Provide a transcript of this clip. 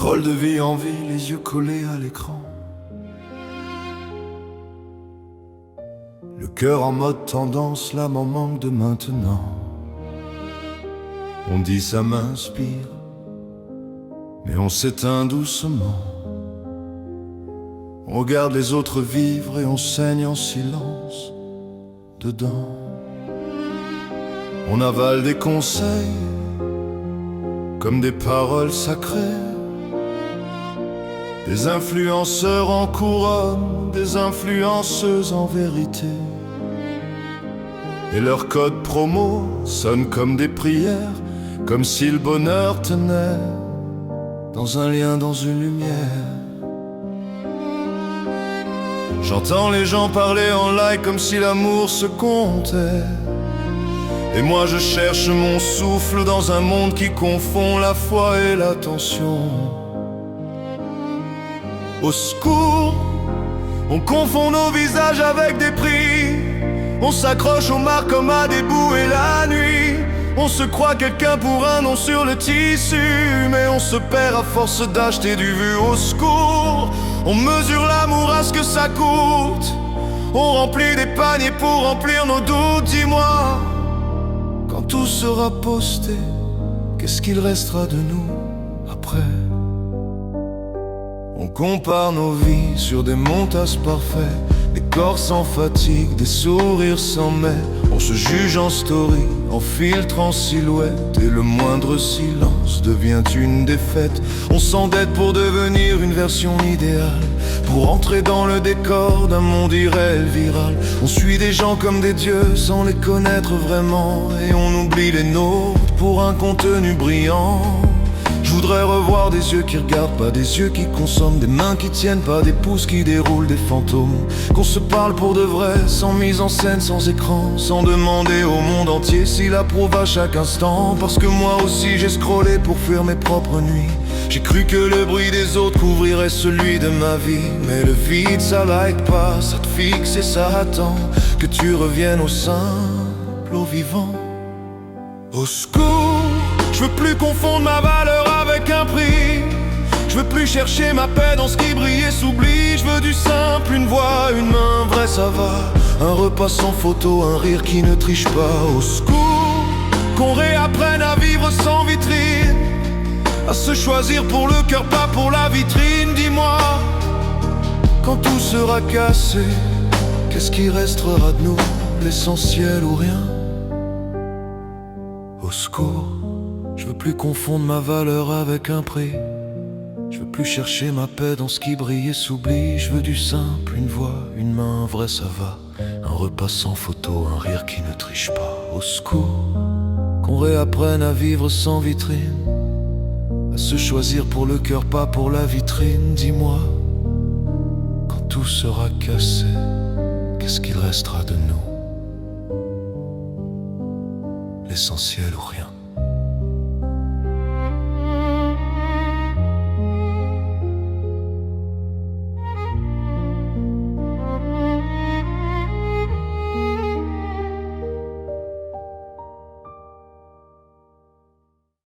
Scroll de vie en vie, les yeux collés à l'écran. Le cœur en mode tendance, l'âme en manque de maintenant. On dit ça m'inspire, mais on s'éteint doucement. On regarde les autres vivre et on saigne en silence dedans. On avale des conseils comme des paroles sacrées. Des influenceurs en couronne, des influenceuses en vérité. Et leur code promo sonne comme des prières, comme si le bonheur tenait dans un lien, dans une lumière. J'entends les gens parler en live comme si l'amour se comptait. Et moi je cherche mon souffle dans un monde qui confond la foi et l'attention. Au secours, on confond nos visages avec des prix. On s'accroche aux marques comme à des bouées la nuit. On se croit quelqu'un pour un nom sur le tissu, mais on se perd à force d'acheter du vu. Au secours, on mesure l'amour à ce que ça coûte. On remplit des paniers pour remplir nos doutes. Dis-moi, quand tout sera posté, qu'est-ce qu'il restera de nous après? On compare nos vies sur des montages parfaits, des corps sans fatigue, des sourires sans mais. On se juge en story, en filtre, en silhouette, et le moindre silence devient une défaite. On s'endette pour devenir une version idéale, pour entrer dans le décor d'un monde irréel viral. On suit des gens comme des dieux sans les connaître vraiment, et on oublie les nôtres pour un contenu brillant. Je voudrais revoir des yeux qui regardent, pas des yeux qui consomment, des mains qui tiennent, pas des pouces qui déroulent des fantômes. Qu'on se parle pour de vrai, sans mise en scène, sans écran, sans demander au monde entier s'il approuve à chaque instant. Parce que moi aussi j'ai scrollé pour fuir mes propres nuits. J'ai cru que le bruit des autres couvrirait celui de ma vie. Mais le vide ça like pas, ça te fixe et ça attend que tu reviennes au simple, au vivant. Au secours, je veux plus confondre ma valeur avec un prix. Je veux plus chercher ma paix dans ce qui brille et s'oublie. Je veux du simple, une voix, une main, vrai ça va. Un repas sans photo, un rire qui ne triche pas. Au secours, qu'on réapprenne à vivre sans vitrine, à se choisir pour le cœur, pas pour la vitrine. Dis-moi, quand tout sera cassé, qu'est-ce qui restera de nous? L'essentiel ou rien? Au secours, je veux plus confondre ma valeur avec un prix. Je veux plus chercher ma paix dans ce qui brille et s'oublie. Je veux du simple, une voix, une main, vrai ça va. Un repas sans photo, un rire qui ne triche pas. Au secours, qu'on réapprenne à vivre sans vitrine, à se choisir pour le cœur, pas pour la vitrine. Dis-moi, quand tout sera cassé, qu'est-ce qu'il restera de nous? L'essentiel ou rien?